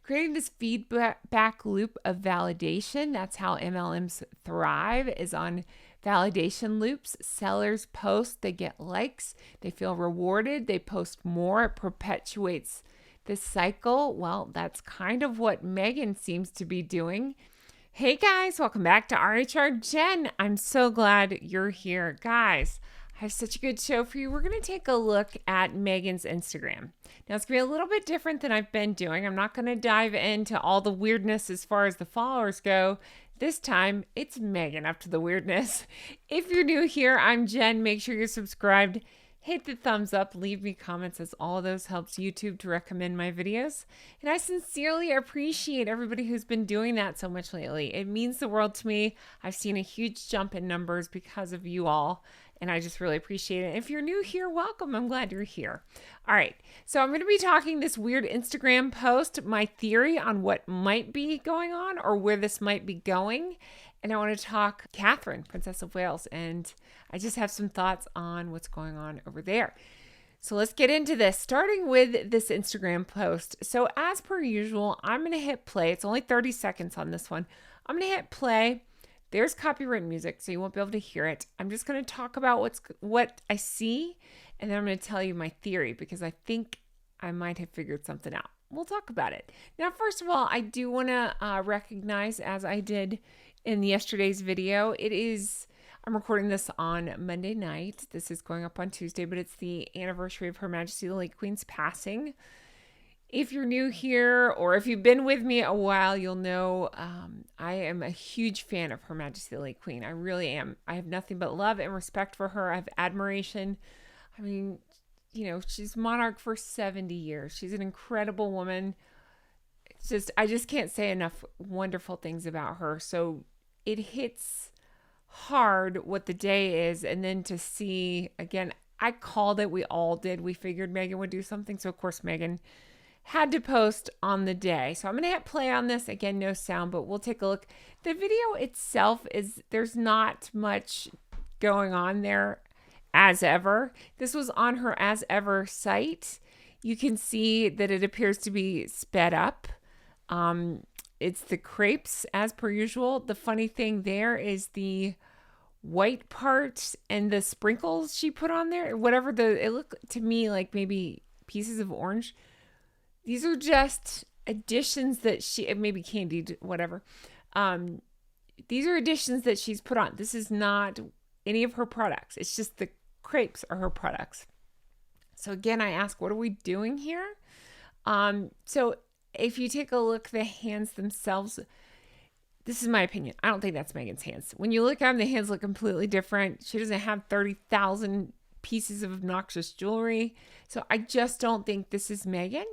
creating this feedback loop of validation. That's how MLMs thrive, is on validation loops. Sellers post, they get likes, they feel rewarded, they post more. It perpetuates this cycle. Well, that's kind of what Meghan seems to be doing. Hey guys, welcome back to RHR Jen. I'm so glad you're here. Guys, I have such a good show for you. We're going to take a look at Meghan's Instagram. Now, it's going to be a little bit different than I've been doing. I'm not going to dive into all the weirdness as far as the followers go. This time, it's Meghan up to the weirdness. If you're new here, I'm Jen. Make sure you're subscribed. Hit the thumbs up, leave me comments, as all of those helps YouTube to recommend my videos. And I sincerely appreciate everybody who's been doing that so much lately. It means the world to me. I've seen a huge jump in numbers because of you all, and I just really appreciate it. If you're new here, welcome. I'm glad you're here. All right, so I'm going to be talking this weird Instagram post, my theory on what might be going on or where this might be going. And I want to talk Katherine, Princess of Wales, and I just have some thoughts on what's going on over there. So let's get into this, starting with this Instagram post. So as per usual, I'm going to hit play. It's only 30 seconds on this one. I'm going to hit play. There's copyright music, so you won't be able to hear it. I'm just going to talk about what I see, and then I'm going to tell you my theory, because I think I might have figured something out. We'll talk about it. Now, first of all, I do want to recognize, as I did in yesterday's video, I'm recording this on Monday night. This is going up on Tuesday, but it's the anniversary of Her Majesty the late Queen's passing. If you're new here, or if you've been with me a while, you'll know I am a huge fan of Her Majesty the late Queen. I really am. I have nothing but love and respect for her. I have admiration. I mean, she's monarch for 70 years. She's an incredible woman. I just can't say enough wonderful things about her. So it hits hard what the day is. And then to see, again, I called it. We all did. We figured Meghan would do something. So of course, Meghan had to post on the day. So I'm going to hit play on this. Again, no sound, but we'll take a look. The video itself there's not much going on there as ever. This was on her as ever site. You can see that it appears to be sped up. It's the crepes as per usual. The funny thing there is the white part and the sprinkles she put on there. It looked to me like maybe pieces of orange. These are just additions that maybe candied, whatever. These are additions that she's put on. This is not any of her products. It's just the crepes are her products. So again, I ask, what are we doing here? So if you take a look, the hands themselves, this is my opinion. I don't think that's Meghan's hands. When you look at them, the hands look completely different. She doesn't have 30,000 pieces of obnoxious jewelry. So I just don't think this is Meghan.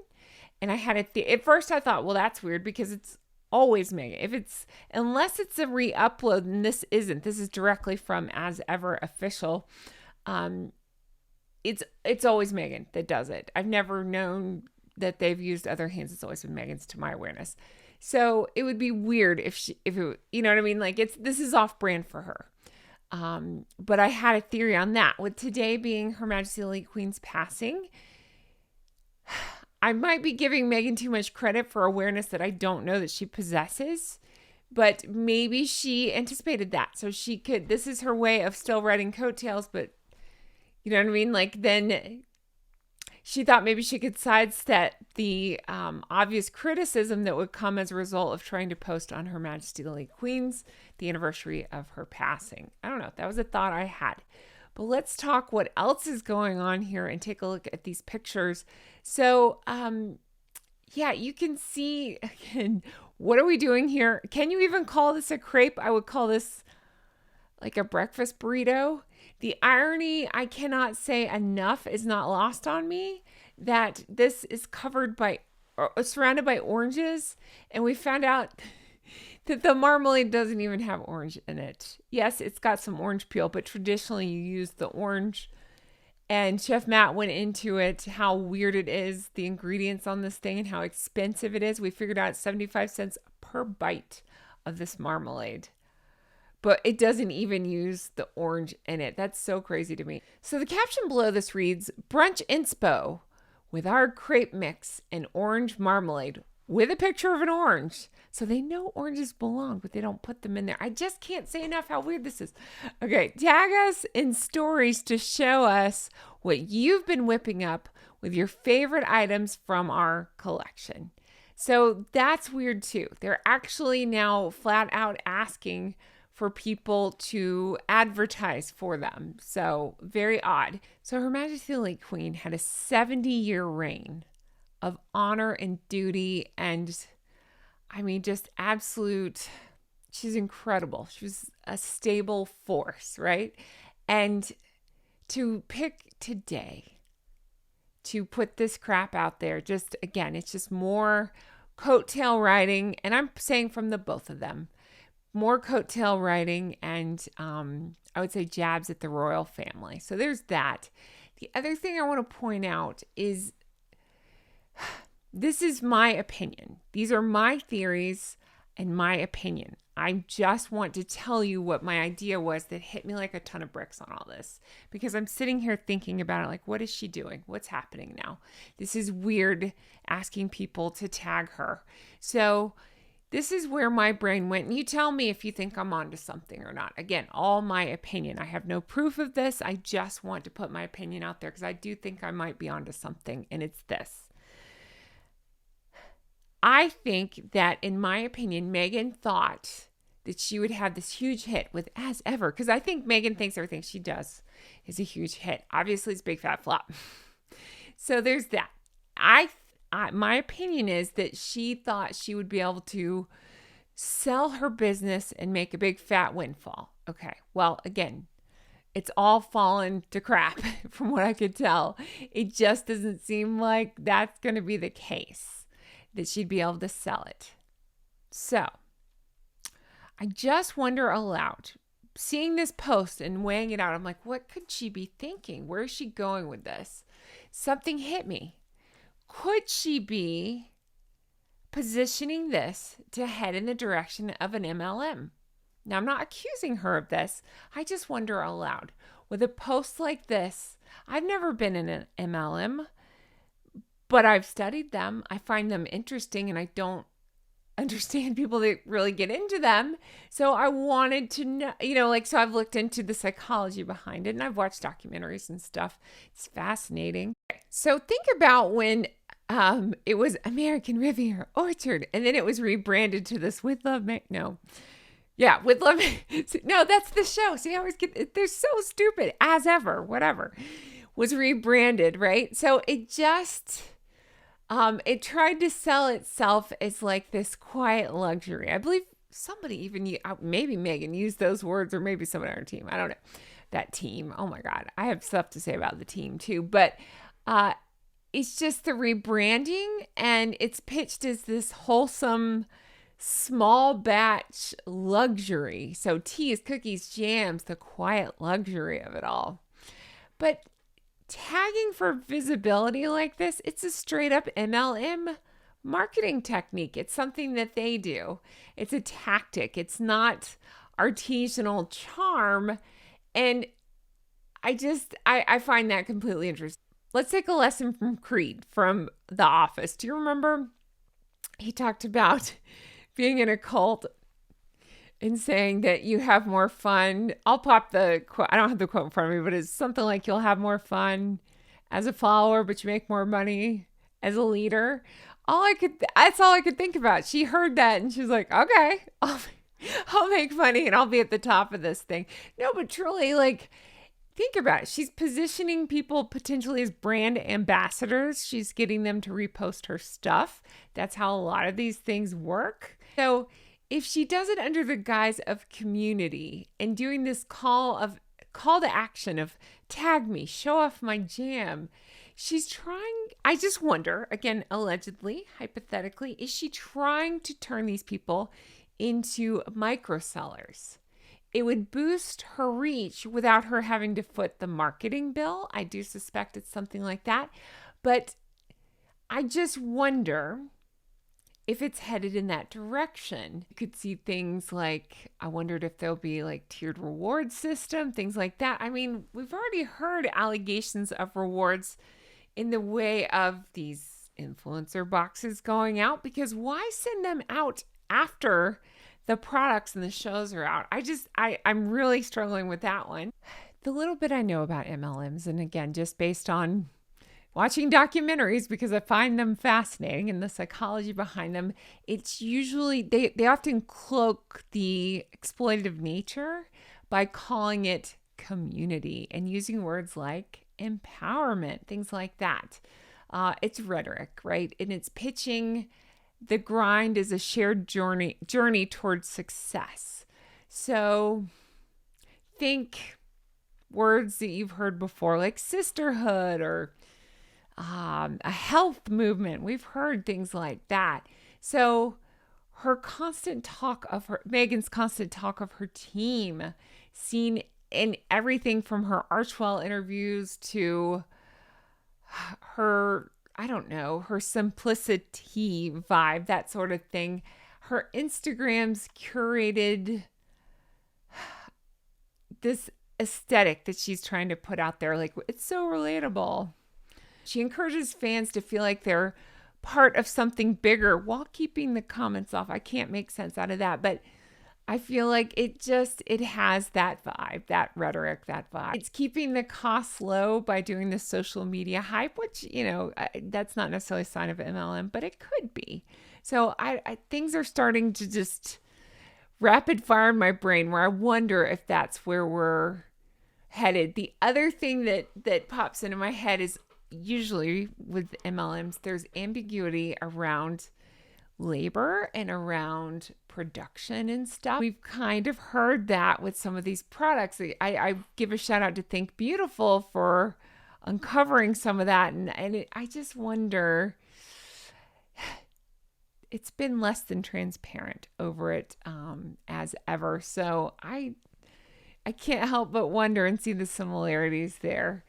And I had at first I thought, well, that's weird, because it's always Meghan. Unless it's a re-upload, and this isn't. This is directly from As Ever Official. It's always Meghan that does it. I've never known that they've used other hands. It's always been Meghan's, to my awareness. So it would be weird if it, you know what I mean? Like this is off brand for her. But I had a theory on that. With today being Her Majesty the late Queen's passing, I might be giving Meghan too much credit for awareness that I don't know that she possesses, but maybe she anticipated that. So this is her way of still riding coattails, but you know what I mean? Like then she thought maybe she could sidestep the obvious criticism that would come as a result of trying to post on Her Majesty the late Queen's, the anniversary of her passing. I don't know. That was a thought I had. But let's talk what else is going on here and take a look at these pictures. So, yeah, you can see, again, what are we doing here? Can you even call this a crepe? I would call this like a breakfast burrito. The irony, I cannot say enough, is not lost on me, that this is surrounded by oranges. And we found out that the marmalade doesn't even have orange in it. Yes, it's got some orange peel, but traditionally you use the orange. And Chef Matt went into it, how weird it is, the ingredients on this thing, and how expensive it is. We figured out 75 cents per bite of this marmalade. But it doesn't even use the orange in it. That's so crazy to me. So the caption below this reads, "Brunch inspo with our crepe mix and orange marmalade. with a picture of an orange. So they know oranges belong, but they don't put them in there. I just can't say enough how weird this is. Okay, tag us in stories to show us what you've been whipping up with your favorite items from our collection. So that's weird too. They're actually now flat out asking for people to advertise for them. So very odd. So Her Majesty the late Queen had a 70-year reign of honor and duty, and I mean, just absolute, she's incredible. She was a stable force, right? And to pick today to put this crap out there, just again, it's just more coattail riding, and I'm saying from the both of them, more coattail riding and I would say jabs at the royal family. So there's that. The other thing I want to point out is this is my opinion. These are my theories and my opinion. I just want to tell you what my idea was that hit me like a ton of bricks on all this, because I'm sitting here thinking about it like, what is she doing? What's happening now? This is weird, asking people to tag her. So this is where my brain went. And you tell me if you think I'm onto something or not. Again, all my opinion. I have no proof of this. I just want to put my opinion out there because I do think I might be onto something. And it's this. I think that, in my opinion, Meghan thought that she would have this huge hit with As Ever. Because I think Meghan thinks everything she does is a huge hit. Obviously, it's a big fat flop. So there's that. My opinion is that she thought she would be able to sell her business and make a big fat windfall. Okay. Well, again, it's all fallen to crap from what I could tell. It just doesn't seem like that's going to be the case, that she'd be able to sell it. So I just wonder aloud, seeing this post and weighing it out, I'm like, what could she be thinking? Where is she going with this? Something hit me. Could she be positioning this to head in the direction of an MLM? Now, I'm not accusing her of this. I just wonder aloud. With a post like this, I've never been in an MLM, but I've studied them. I find them interesting, and I don't understand people that really get into them. So I wanted to know, so I've looked into the psychology behind it, and I've watched documentaries and stuff. It's fascinating. So think about when it was American Riviera Orchard, and then it was rebranded to this With Love. With Love. No, that's the show. See, I always they're so stupid. As Ever, whatever, was rebranded, right? So it just, it tried to sell itself as like this quiet luxury. I believe somebody even, maybe Meghan used those words, or maybe someone on our team. I don't know. That team. Oh my God. I have stuff to say about the team too, but, it's just the rebranding, and it's pitched as this wholesome, small batch luxury. So teas, cookies, jams, the quiet luxury of it all. But tagging for visibility like this, it's a straight up MLM marketing technique. It's something that they do. It's a tactic. It's not artisanal charm. And I find that completely interesting. Let's take a lesson from Creed from The Office. Do you remember? He talked about being in a cult and saying that you have more fun. I'll pop the quote. I don't have the quote in front of me, but it's something like, you'll have more fun as a follower, but you make more money as a leader. That's all I could think about. She heard that and she's like, okay, I'll make money and I'll be at the top of this thing. No, but truly, think about it. She's positioning people potentially as brand ambassadors. She's getting them to repost her stuff. That's how a lot of these things work. So if she does it under the guise of community and doing this call to action of tag me, show off my jam, she's trying, I just wonder, again, allegedly, hypothetically, is she trying to turn these people into micro sellers? It would boost her reach without her having to foot the marketing bill. I do suspect it's something like that. But I just wonder if it's headed in that direction. You could see things like, I wondered if there'll be tiered reward system, things like that. I mean, we've already heard allegations of rewards in the way of these influencer boxes going out, because why send them out after the products and the shows are out? I'm really struggling with that one. The little bit I know about MLMs, and again, just based on watching documentaries because I find them fascinating and the psychology behind them, it's usually, they often cloak the exploitative nature by calling it community and using words like empowerment, things like that. It's rhetoric, right? And it's pitching the grind as a shared journey towards success. So think words that you've heard before, like sisterhood or a health movement. We've heard things like that. So Meghan's constant talk of her team, seen in everything from her Archwell interviews to her, I don't know, her simplicity vibe, that sort of thing. Her Instagram's curated this aesthetic that she's trying to put out there. Like, it's so relatable. She encourages fans to feel like they're part of something bigger while keeping the comments off. I can't make sense out of that, but I feel like it has that vibe, that rhetoric, that vibe. It's keeping the costs low by doing the social media hype, which, that's not necessarily a sign of MLM, but it could be. So I things are starting to just rapid fire in my brain where I wonder if that's where we're headed. The other thing that pops into my head is, usually with MLMs, there's ambiguity around labor and around production and stuff. We've kind of heard that with some of these products. I give a shout out to Think Beautiful for uncovering some of that. I just wonder, it's been less than transparent over it as ever. So I can't help but wonder and see the similarities there.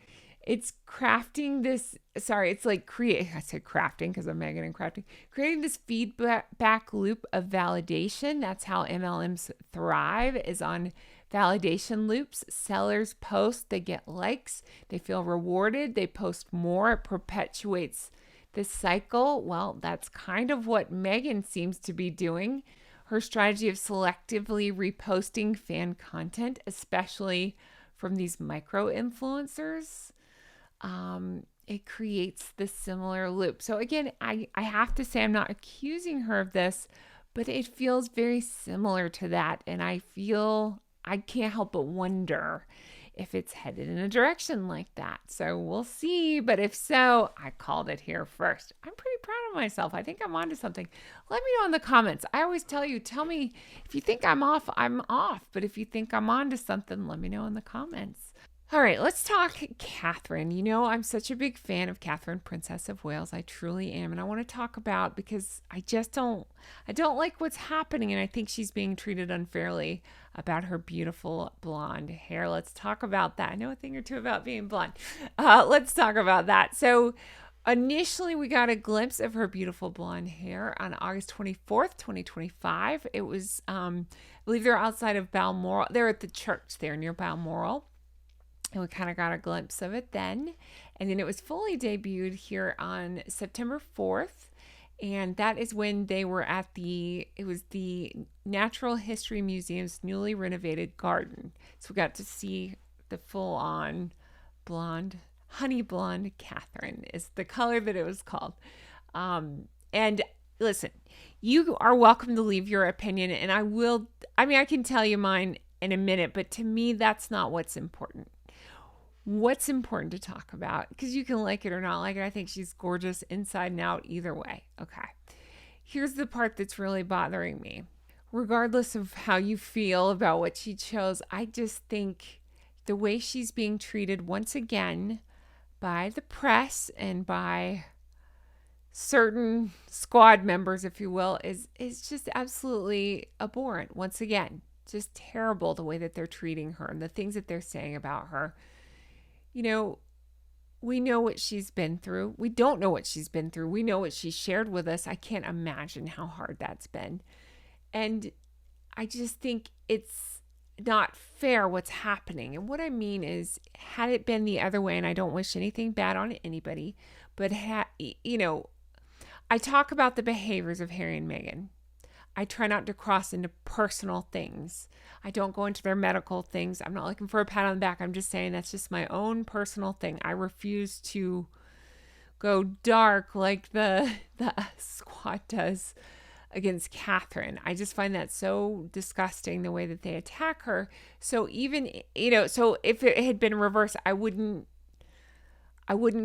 It's crafting this, it's like I said crafting because I'm Meghan and crafting, creating this feedback loop of validation. That's how MLMs thrive, is on validation loops. Sellers post, they get likes, they feel rewarded, they post more, it perpetuates this cycle. Well, that's kind of what Meghan seems to be doing. Her strategy of selectively reposting fan content, especially from these micro influencers, it creates this similar loop. So again, I have to say, I'm not accusing her of this, but it feels very similar to that. And I can't help but wonder if it's headed in a direction like that. So we'll see. But if so, I called it here first. I'm pretty proud of myself. I think I'm onto something. Let me know in the comments. I always tell me if you think I'm off, I'm off. But if you think I'm onto something, let me know in the comments. All right, let's talk Katherine. I'm such a big fan of Katherine, Princess of Wales. I truly am. And I want to talk about, because I don't like what's happening. And I think she's being treated unfairly about her beautiful blonde hair. Let's talk about that. I know a thing or two about being blonde. Let's talk about that. So initially, we got a glimpse of her beautiful blonde hair on August 24th, 2025. It was, I believe they're outside of Balmoral. They're at the church there near Balmoral. And we kind of got a glimpse of it then. And then it was fully debuted here on September 4th. And that is when they were at the Natural History Museum's newly renovated garden. So we got to see the full-on blonde, honey blonde Katherine is the color that it was called. And listen, you are welcome to leave your opinion. And I can tell you mine in a minute, but to me, that's not what's important. What's important to talk about, because you can like it or not like it. I think she's gorgeous inside and out either way. Okay. Here's the part that's really bothering me. Regardless of how you feel about what she chose, I just think the way she's being treated once again by the press and by certain squad members, if you will, is just absolutely abhorrent. Once again, just terrible the way that they're treating her and the things that they're saying about her. We know what she's been through. We don't know what she's been through. We know what she shared with us. I can't imagine how hard that's been. And I just think it's not fair what's happening. And what I mean is, had it been the other way, and I don't wish anything bad on anybody, but I talk about the behaviors of Harry and Meghan. I try not to cross into personal things. I don't go into their medical things. I'm not looking for a pat on the back. I'm just saying that's just my own personal thing. I refuse to go dark like the squad does against Katherine. I just find that so disgusting, the way that they attack her. So even, so if it had been reversed, I wouldn't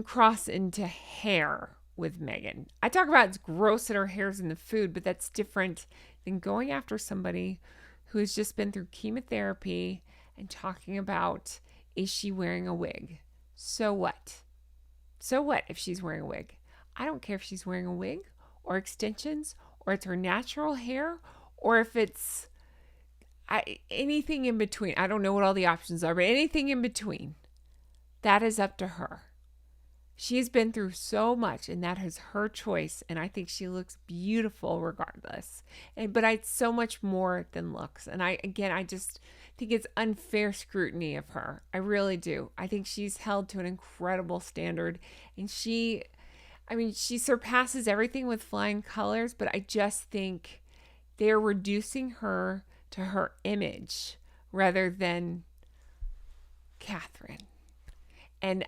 cross into hair with Meghan. I talk about it's gross that her hair's in the food, but that's different than going after somebody who's just been through chemotherapy and talking about, is she wearing a wig? So what? So what if she's wearing a wig? I don't care if she's wearing a wig or extensions or it's her natural hair or if it's anything in between. I don't know what all the options are, but anything in between, that is up to her. She's been through so much, and that is her choice, and I think she looks beautiful regardless. But it's so much more than looks. And I just think it's unfair scrutiny of her. I really do. I think she's held to an incredible standard, and she surpasses everything with flying colors, but I just think they're reducing her to her image rather than Katherine. And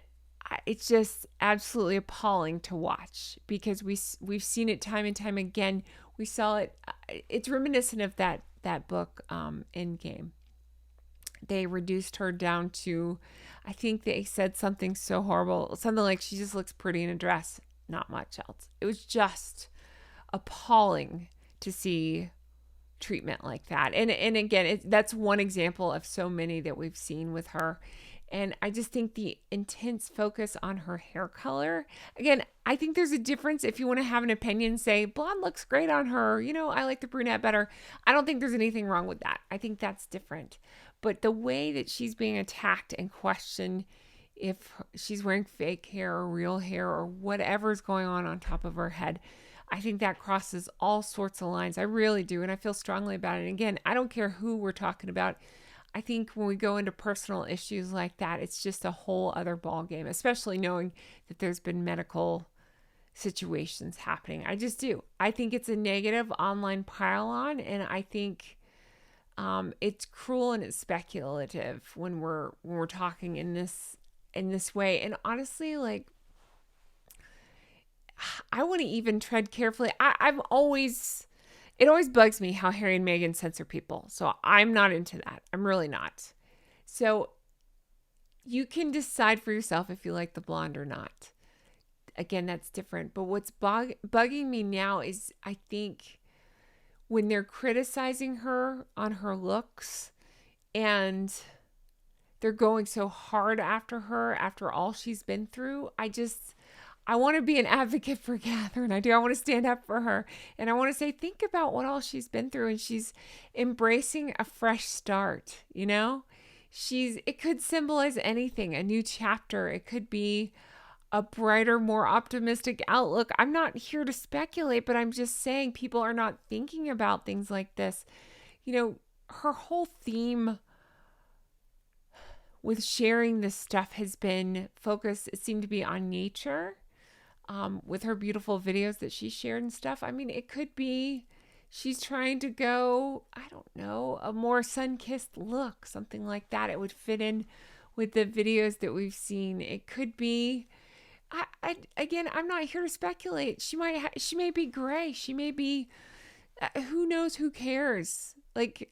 it's just absolutely appalling to watch because we've seen it time and time again. We saw it. It's reminiscent of that book, Endgame. They reduced her down to, I think they said something so horrible, something like she just looks pretty in a dress, not much else. It was just appalling to see treatment like that. And again, that's one example of so many that we've seen with her. And I just think the intense focus on her hair color, again, I think there's a difference. If you want to have an opinion, say blonde looks great on her. I like the brunette better. I don't think there's anything wrong with that. I think that's different. But the way that she's being attacked and questioned, if she's wearing fake hair or real hair or whatever's going on top of her head, I think that crosses all sorts of lines. I really do. And I feel strongly about it. And again, I don't care who we're talking about. I think when we go into personal issues like that, it's just a whole other ballgame, especially knowing that there's been medical situations happening. I just do. I think it's a negative online pile-on, and I think it's cruel and it's speculative when we're talking in this way. And honestly, like, I want to even tread carefully. It always bugs me how Harry and Meghan censor people. So I'm not into that. I'm really not. So you can decide for yourself if you like the blonde or not. Again, that's different. But what's bugging me now is I think when they're criticizing her on her looks and they're going so hard after her after all she's been through, I want to be an advocate for Katherine. I do. I want to stand up for her. And I want to say, think about what all she's been through. And she's embracing a fresh start, It could symbolize anything, a new chapter. It could be a brighter, more optimistic outlook. I'm not here to speculate, but I'm just saying people are not thinking about things like this. Her whole theme with sharing this stuff has been focused, it seemed to be on nature. With her beautiful videos that she shared and stuff. I mean, it could be she's trying to go, I don't know, a more sun-kissed look, something like that. It would fit in with the videos that we've seen. It could be, again, I'm not here to speculate. She may be gray. She may be, who knows, who cares? Like,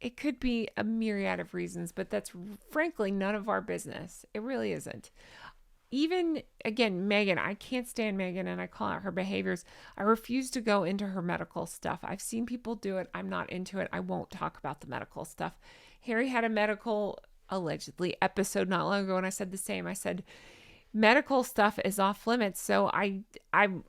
it could be a myriad of reasons, but that's frankly none of our business. It really isn't. Even, again, Meghan, I can't stand Meghan and I call out her behaviors. I refuse to go into her medical stuff. I've seen people do it. I'm not into it. I won't talk about the medical stuff. Harry had a medical, allegedly, episode not long ago, and I said the same. I said, medical stuff is off limits. So I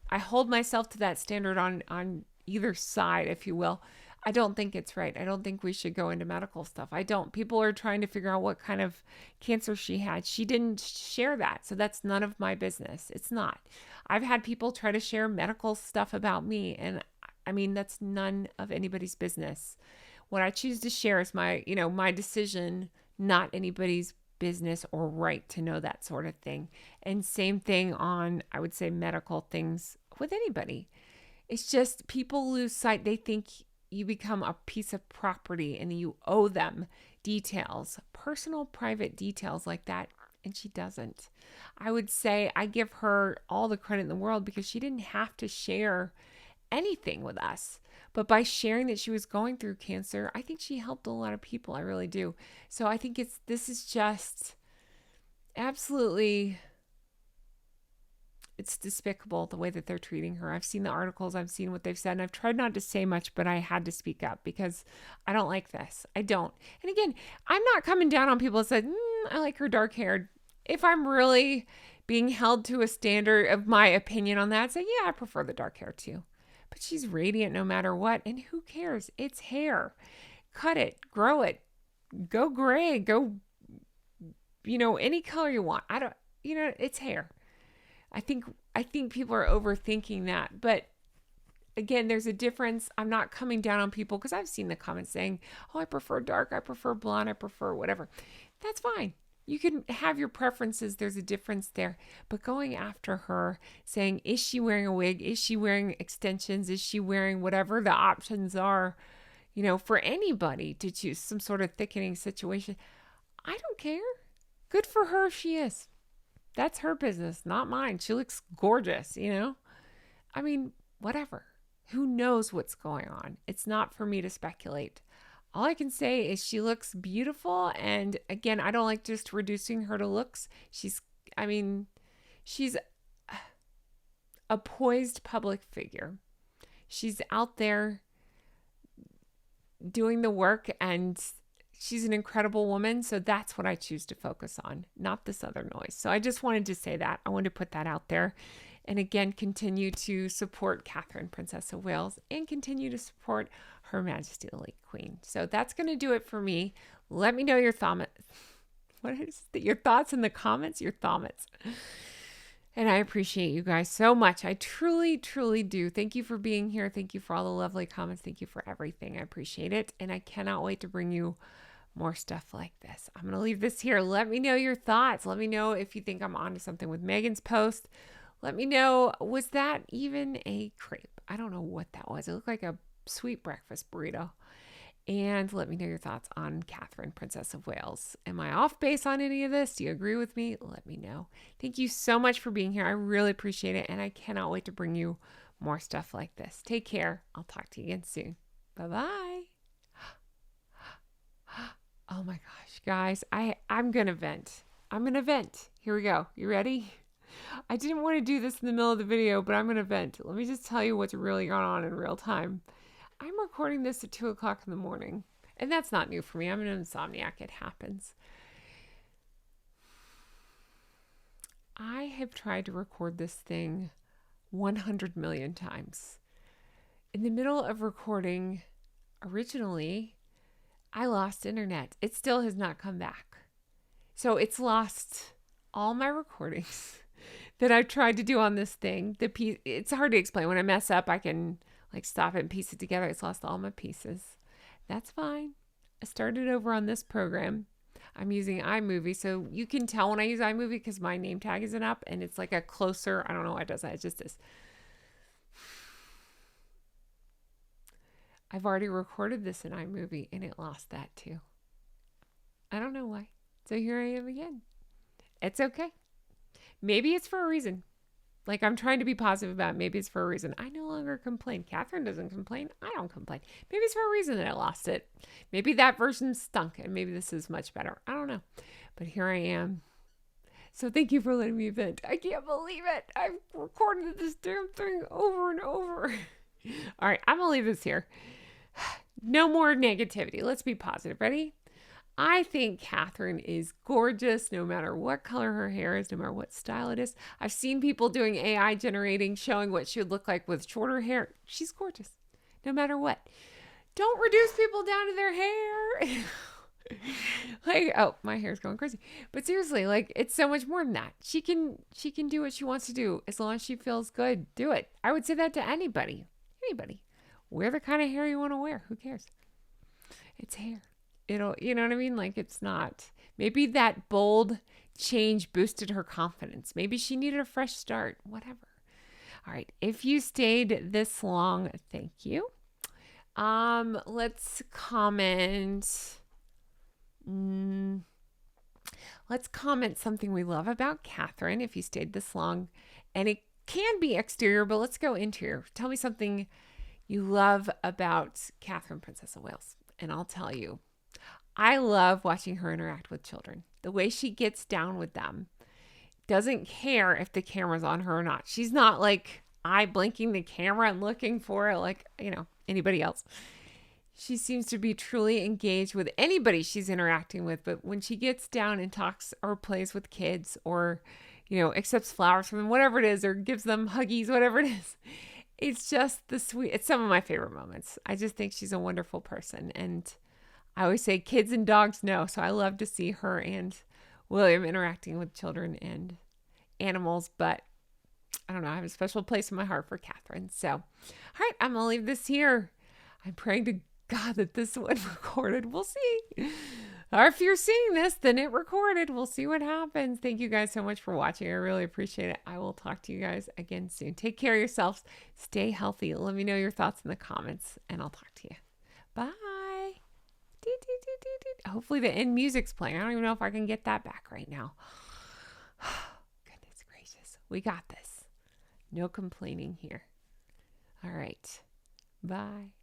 hold myself to that standard on either side, if you will. I don't think it's right. I don't think we should go into medical stuff. I don't. People are trying to figure out what kind of cancer she had. She didn't share that. So that's none of my business. It's not. I've had people try to share medical stuff about me. And I mean, that's none of anybody's business. What I choose to share is my decision, not anybody's business or right to know that sort of thing. And same thing on, I would say, medical things with anybody. It's just people lose sight. They think you become a piece of property and you owe them details, personal, private details like that. And she doesn't. I would say I give her all the credit in the world because she didn't have to share anything with us. But by sharing that she was going through cancer, I think she helped a lot of people. I really do. So I think this is just absolutely, it's despicable the way that they're treating her. I've seen the articles, I've seen what they've said, and I've tried not to say much, but I had to speak up because I don't like this. I don't. And again, I'm not coming down on people that said, I like her dark haired. If I'm really being held to a standard of my opinion on that, say, yeah, I prefer the dark hair too. But she's radiant no matter what. And who cares? It's hair. Cut it, grow it, go gray, go, any color you want. It's hair. I think people are overthinking that. But again, there's a difference. I'm not coming down on people because I've seen the comments saying, oh, I prefer dark, I prefer blonde, I prefer whatever. That's fine. You can have your preferences. There's a difference there. But going after her, saying, is she wearing a wig? Is she wearing extensions? Is she wearing whatever the options are, for anybody to choose some sort of thickening situation? I don't care. Good for her if she is. That's her business, not mine. She looks gorgeous, I mean, whatever. Who knows what's going on? It's not for me to speculate. All I can say is she looks beautiful. And again, I don't like just reducing her to looks. She's a poised public figure. She's out there doing the work and she's an incredible woman. So that's what I choose to focus on, not this other noise. So I just wanted to say that. I wanted to put that out there. And again, continue to support Katherine, Princess of Wales, and continue to support Her Majesty the late Queen. So that's going to do it for me. Let me know your thoughts. What is it? Your thoughts in the comments? Your thoughts. And I appreciate you guys so much. I truly, truly do. Thank you for being here. Thank you for all the lovely comments. Thank you for everything. I appreciate it. And I cannot wait to bring you more stuff like this. I'm going to leave this here. Let me know your thoughts. Let me know if you think I'm onto something with Meghan's post. Let me know, was that even a crepe? I don't know what that was. It looked like a sweet breakfast burrito. And let me know your thoughts on Katherine, Princess of Wales. Am I off base on any of this? Do you agree with me? Let me know. Thank you so much for being here. I really appreciate it. And I cannot wait to bring you more stuff like this. Take care. I'll talk to you again soon. Bye-bye. Oh my gosh, guys, I'm going to vent. I'm going to vent. Here we go. You ready? I didn't want to do this in the middle of the video, but I'm going to vent. Let me just tell you what's really going on in real time. I'm recording this at 2 o'clock in the morning, and that's not new for me. I'm an insomniac. It happens. I have tried to record this thing 100 million times. In the middle of recording, originally, I lost internet. It still has not come back. So it's lost all my recordings that I've tried to do on this thing. It's hard to explain. When I mess up, I can stop it and piece it together. It's lost all my pieces. That's fine. I started over on this program. I'm using iMovie, so you can tell when I use iMovie because my name tag isn't up and it's like a closer, I don't know why it does that. It just is. I've already recorded this in iMovie and it lost that too. I don't know why. So here I am again. It's okay. Maybe it's for a reason. I'm trying to be positive about it. Maybe it's for a reason. I no longer complain. Katherine doesn't complain. I don't complain. Maybe it's for a reason that I lost it. Maybe that version stunk and maybe this is much better. I don't know. But here I am. So thank you for letting me vent. I can't believe it. I've recorded this damn thing over and over. All right, I'm going to leave this here. No more negativity. Let's be positive. Ready? I think Katherine is gorgeous no matter what color her hair is, no matter what style it is. I've seen people doing AI generating, showing what she would look like with shorter hair. She's gorgeous no matter what. Don't reduce people down to their hair. Oh, my hair's going crazy. But seriously, it's so much more than that. She can do what she wants to do as long as she feels good. Do it. I would say that to anybody. Anybody. Wear the kind of hair you want to wear. Who cares? It's hair. You know what I mean? It's not. Maybe that bold change boosted her confidence. Maybe she needed a fresh start. Whatever. All right. If you stayed this long, thank you. Let's comment. Let's comment something we love about Katherine if you stayed this long. And it can be exterior, but let's go interior. Tell me something you love about Katherine, Princess of Wales. And I'll tell you. I love watching her interact with children. The way she gets down with them. Doesn't care if the camera's on her or not. She's not like eye blinking the camera and looking for it like, anybody else. She seems to be truly engaged with anybody she's interacting with. But when she gets down and talks or plays with kids or, accepts flowers from them, whatever it is, or gives them huggies, whatever it is, it's just it's some of my favorite moments. I just think she's a wonderful person. And I always say kids and dogs know. So I love to see her and William interacting with children and animals. But I don't know. I have a special place in my heart for Katherine. So, all right, I'm going to leave this here. I'm praying to God that this one recorded. We'll see. Or if you're seeing this, then it recorded. We'll see what happens. Thank you guys so much for watching. I really appreciate it. I will talk to you guys again soon. Take care of yourselves. Stay healthy. Let me know your thoughts in the comments, and I'll talk to you. Bye. Hopefully the end music's playing. I don't even know if I can get that back right now. Goodness gracious. We got this. No complaining here. All right. Bye.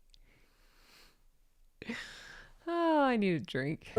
Oh, I need a drink.